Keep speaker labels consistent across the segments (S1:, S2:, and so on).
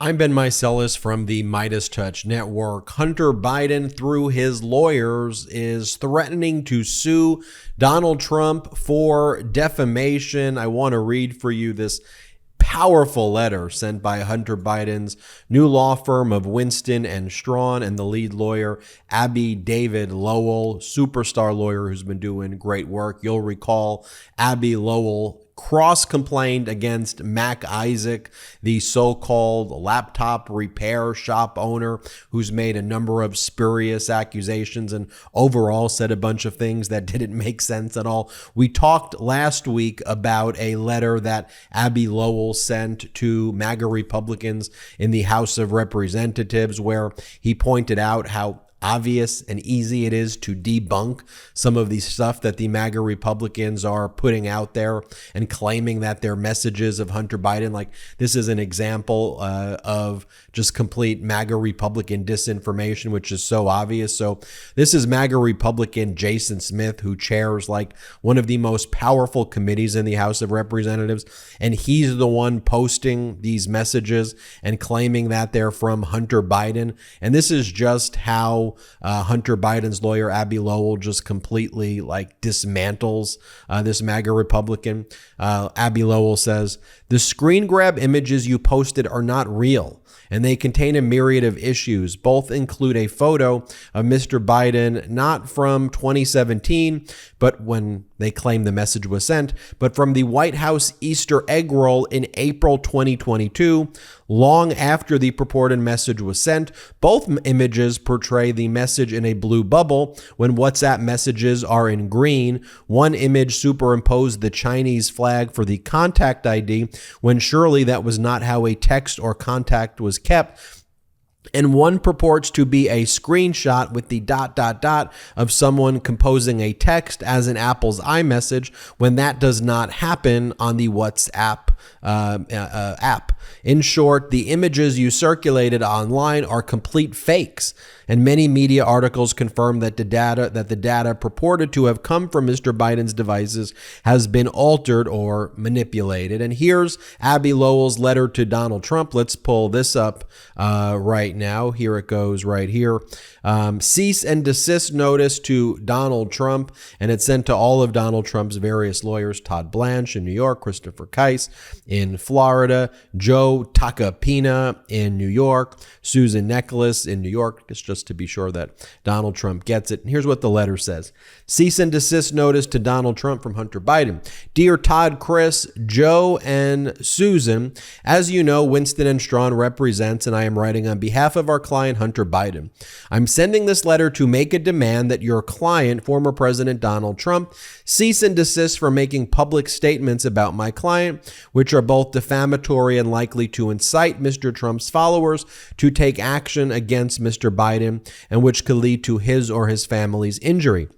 S1: I'm Ben Meiselas from the MeidasTouch network. Hunter Biden, through his lawyers, is threatening to sue Donald Trump for defamation. I want to read for you this powerful letter sent by Hunter Biden's new law firm of Winston and Strawn and the lead lawyer, Abby David Lowell, superstar lawyer who's been doing great work. You'll recall Abby Lowell cross-complained against Mac Isaac, the so-called laptop repair shop owner who's made a number of spurious accusations and overall said a bunch of things that didn't make sense at all. We talked last week about a letter that Abby Lowell sent to MAGA Republicans in the House of Representatives, where he pointed out how obvious and easy it is to debunk some of the stuff that the MAGA Republicans are putting out there and claiming that they're messages of Hunter Biden. Like, this is an example of just complete MAGA Republican disinformation, which is so obvious. So this is MAGA Republican Jason Smith, who chairs like one of the most powerful committees in the House of Representatives, and he's the one posting these messages and claiming that they're from Hunter Biden. And this is just how Hunter Biden's lawyer, Abby Lowell, just completely like dismantles this MAGA Republican. Abby Lowell says, "The screen grab images you posted are not real, and they contain a myriad of issues. Both include a photo of Mr. Biden, not from 2017, but when they claim the message was sent, but from the White House Easter egg roll in April 2022, long after the purported message was sent. Both images portray the message in a blue bubble when WhatsApp messages are in green. One image superimposed the Chinese flag for the contact ID, when surely that was not how a text or contact was kept. And one purports to be a screenshot with the ... of someone composing a text as in Apple's iMessage, when that does not happen on the WhatsApp app. In short, the images you circulated online are complete fakes, and many media articles confirm that the data purported to have come from Mr. Biden's devices has been altered or manipulated." And here's Abby Lowell's letter to Donald Trump. Let's pull this up right now. Here it goes right here. Cease and desist notice to Donald Trump, and it's sent to all of Donald Trump's various lawyers: Todd Blanche in New York, Christopher Kise in Florida, Joe Tacopina in New York, Susan Nicholas in New York. It's just to be sure that Donald Trump gets it. And here's what the letter says. Cease and desist notice to Donald Trump from Hunter Biden. Dear Todd, Chris, Joe, and Susan, as you know, Winston and Strawn represents, and I am writing on behalf of our client, Hunter Biden. I'm sending this letter to make a demand that your client, former President Donald Trump, cease and desist from making public statements about my client, which are both defamatory and likely to incite Mr. Trump's followers to take action against Mr. Biden, and which could lead to his or his family's injury.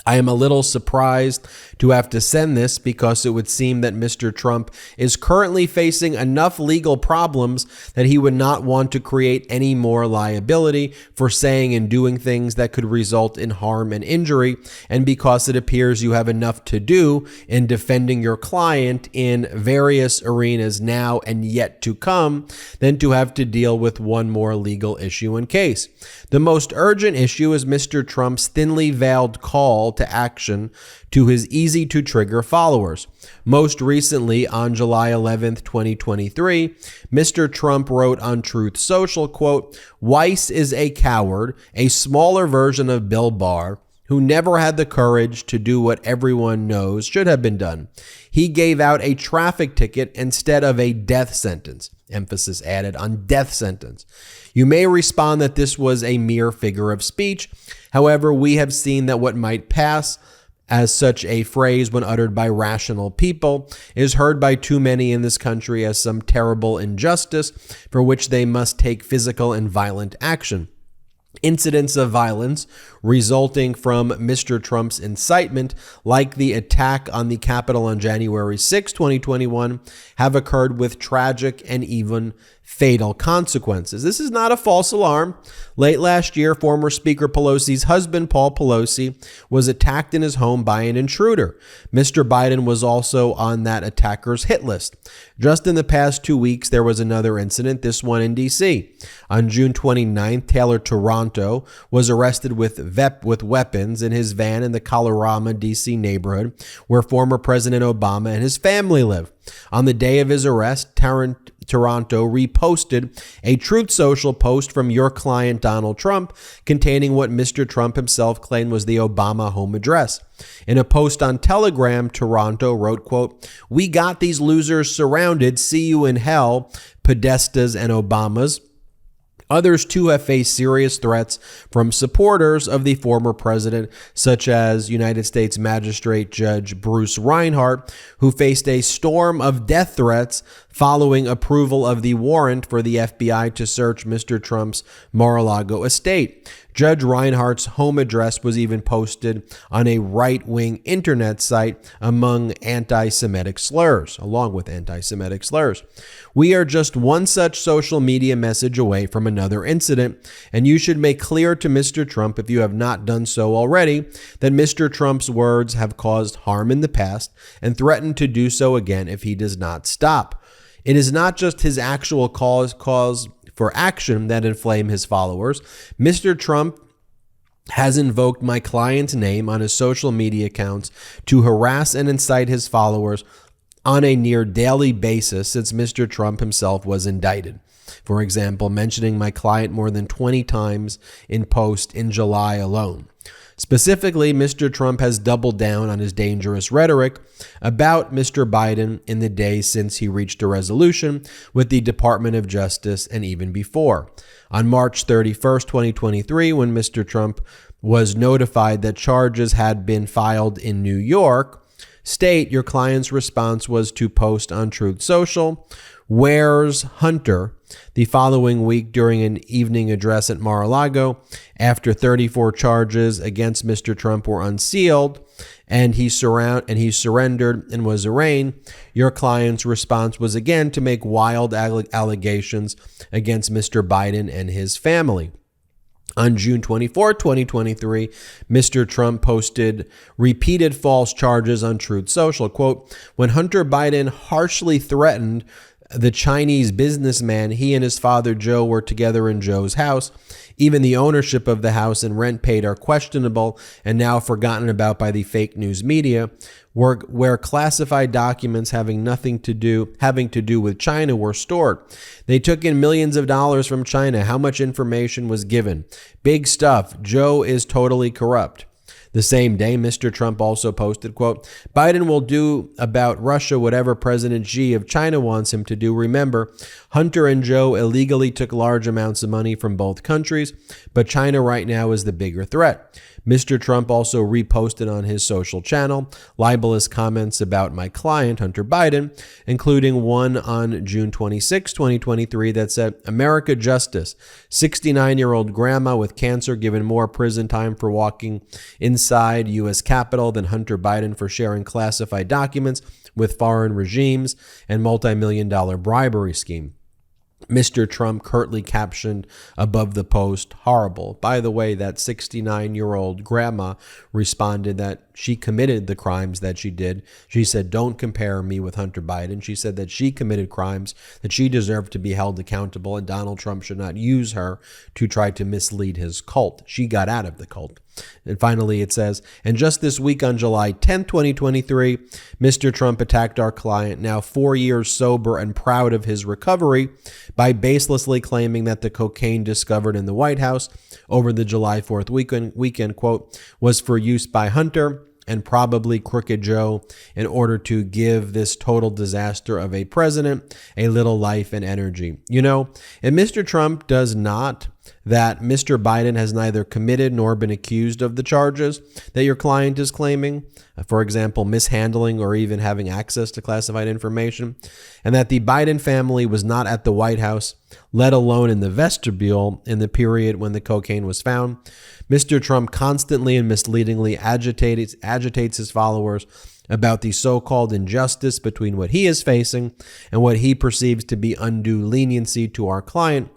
S1: I am a little surprised to have to send this because it would seem that Mr. Trump is currently facing enough legal problems that he would not want to create any more liability for saying and doing things that could result in harm and injury, and because it appears you have enough to do in defending your client in various arenas now and yet to come than to have to deal with one more legal issue and case. The most urgent issue is Mr. Trump's thinly veiled call to action to his easy-to-trigger followers. Most recently, on July 11th, 2023, Mr. Trump wrote on Truth Social, quote, "Weiss is a coward, a smaller version of Bill Barr, who never had the courage to do what everyone knows should have been done. He gave out a traffic ticket instead of a death sentence." Emphasis added on death sentence. You may respond that this was a mere figure of speech. However, we have seen that what might pass as such a phrase when uttered by rational people is heard by too many in this country as some terrible injustice for which they must take physical and violent action. Incidents of violence resulting from Mr. Trump's incitement, like the attack on the Capitol on January 6, 2021, have occurred with tragic and even fatal consequences. This is not a false alarm. Late last year, former Speaker Pelosi's husband, Paul Pelosi, was attacked in his home by an intruder. Mr. Biden was also on that attacker's hit list. Just in the past 2 weeks, there was another incident, this one in D.C. On June 29th, Taylor Toronto was arrested with weapons in his van in the Colorama, D.C. neighborhood where former President Obama and his family live. On the day of his arrest, Toronto reposted a Truth Social post from your client Donald Trump containing what Mr. Trump himself claimed was the Obama home address. In a post on Telegram, Toronto wrote, quote, "We got these losers surrounded. See you in hell, Podestas and Obamas." Others, too, have faced serious threats from supporters of the former president, such as United States Magistrate Judge Bruce Reinhart, who faced a storm of death threats following approval of the warrant for the FBI to search Mr. Trump's Mar-a-Lago estate. Judge Reinhart's home address was even posted on a right-wing internet site along with anti-Semitic slurs. We are just one such social media message away from another incident, and you should make clear to Mr. Trump, if you have not done so already, that Mr. Trump's words have caused harm in the past and threaten to do so again if he does not stop. It is not just his actual cause for action that inflame his followers. Mr. Trump has invoked my client's name on his social media accounts to harass and incite his followers on a near daily basis since Mr. Trump himself was indicted. For example, mentioning my client more than 20 times in post in July alone. Specifically, Mr. Trump has doubled down on his dangerous rhetoric about Mr. Biden in the days since he reached a resolution with the Department of Justice and even before. On March 31st, 2023, when Mr. Trump was notified that charges had been filed in New York State, your client's response was to post on Truth Social, "Where's Hunter?" the following week during an evening address at Mar-a-Lago, after 34 charges against Mr. Trump were unsealed and he surrendered and was arraigned. Your client's response was again to make wild allegations against Mr. Biden and his family. On June 24, 2023, Mr. Trump posted repeated false charges on Truth Social. Quote, "When Hunter Biden harshly threatened the Chinese businessman, he and his father Joe were together in Joe's house. Even the ownership of the house and rent paid are questionable and now forgotten about by the fake news media, where classified documents having to do with China were stored. They took in millions of dollars from China. How much information was given? Big stuff. Joe is totally corrupt." The same day, Mr. Trump also posted, quote, "Biden will do about Russia whatever President Xi of China wants him to do. Remember, Hunter and Joe illegally took large amounts of money from both countries, but China right now is the bigger threat." Mr. Trump also reposted on his social channel libelous comments about my client, Hunter Biden, including one on June 26, 2023 that said, "America justice. 69-year-old grandma with cancer given more prison time for walking inside U.S. Capitol than Hunter Biden for sharing classified documents with foreign regimes and multi-million-dollar bribery scheme." Mr. Trump curtly captioned above the post, "Horrible." By the way, that 69-year-old grandma responded that she committed the crimes that she did. She said, "Don't compare me with Hunter Biden." She said that she committed crimes, that she deserved to be held accountable, and Donald Trump should not use her to try to mislead his cult. She got out of the cult. And finally, it says, "And just this week on July 10, 2023, Mr. Trump attacked our client, now 4 years sober and proud of his recovery, by baselessly claiming that the cocaine discovered in the White House over the July 4th weekend, quote, was for use by Hunter and probably Crooked Joe in order to give this total disaster of a president a little life and energy." You know, and Mr. Trump does not, that Mr. Biden has neither committed nor been accused of the charges that your client is claiming, for example, mishandling or even having access to classified information, and that the Biden family was not at the White House, let alone in the vestibule in the period when the cocaine was found. Mr. Trump constantly and misleadingly agitates his followers about the so-called injustice between what he is facing and what he perceives to be undue leniency to our client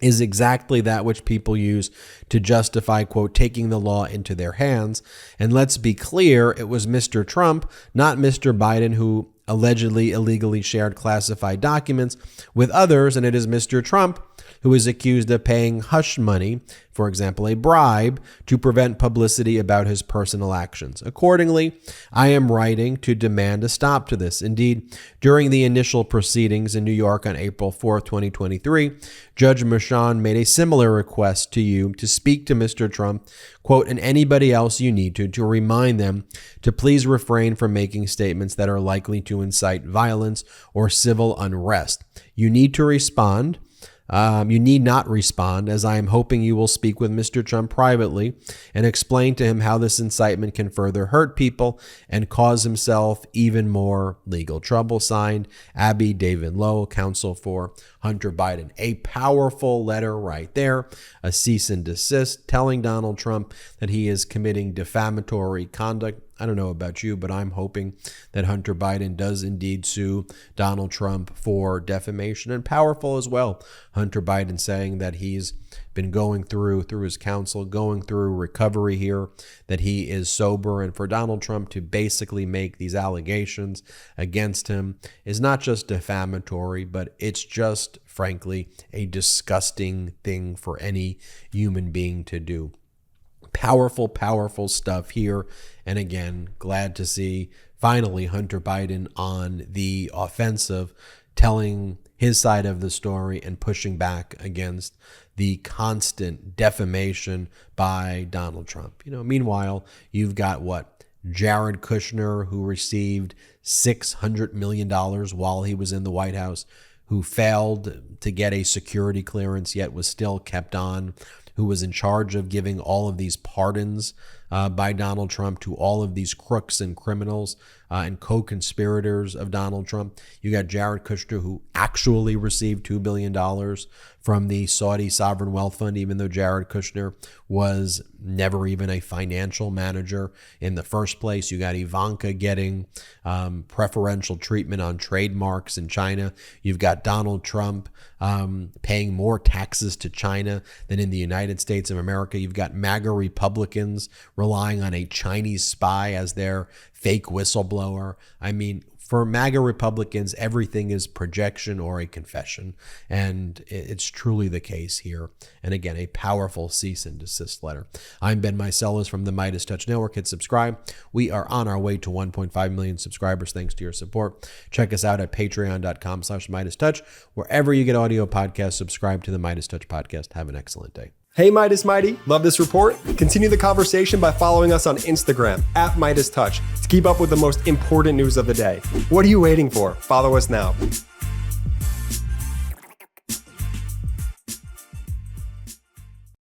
S1: is exactly that which people use to justify, quote, taking the law into their hands. And let's be clear, it was Mr. Trump, not Mr. Biden, who allegedly illegally shared classified documents with others, and it is Mr. Trump who is accused of paying hush money, for example, a bribe, to prevent publicity about his personal actions. Accordingly, I am writing to demand a stop to this. Indeed, during the initial proceedings in New York on April 4, 2023, Judge Merchan made a similar request to you to speak to Mr. Trump, quote, and anybody else you need to remind them to please refrain from making statements that are likely to incite violence or civil unrest. You need to respond. You need not respond, as I am hoping you will speak with Mr. Trump privately and explain to him how this incitement can further hurt people and cause himself even more legal trouble. Signed, Abby David Lowe, counsel for Hunter Biden. A powerful letter right there, a cease and desist telling Donald Trump that he is committing defamatory conduct. I don't know about you, but I'm hoping that Hunter Biden does indeed sue Donald Trump for defamation, and powerful as well. Hunter Biden saying that he's been going through his counsel, going through recovery here, that he is sober. And for Donald Trump to basically make these allegations against him is not just defamatory, but it's just, frankly, a disgusting thing for any human being to do. Powerful, powerful stuff here. And again, glad to see finally Hunter Biden on the offensive, telling his side of the story and pushing back against the constant defamation by Donald Trump. Meanwhile, you've got Jared Kushner, who received $600 million while he was in the White House, who failed to get a security clearance yet was still kept on, who was in charge of giving all of these pardons by Donald Trump to all of these crooks and criminals and co-conspirators of Donald Trump. You got Jared Kushner, who actually received $2 billion from the Saudi Sovereign Wealth Fund, even though Jared Kushner was never even a financial manager in the first place. You got Ivanka getting preferential treatment on trademarks in China. You've got Donald Trump paying more taxes to China than in the United States of America. You've got MAGA Republicans relying on a Chinese spy as their fake whistleblower. I mean, for MAGA Republicans, everything is projection or a confession, and it's truly the case here. And again, a powerful cease and desist letter. I'm Ben Meiselas from the MeidasTouch Network. Hit subscribe. We are on our way to 1.5 million subscribers thanks to your support. Check us out at patreon.com/MeidasTouch. Wherever you get audio podcasts, subscribe to the MeidasTouch podcast. Have an excellent day.
S2: Hey Meidas Mighty, love this report? Continue the conversation by following us on Instagram at MeidasTouch to keep up with the most important news of the day. What are you waiting for? Follow us now.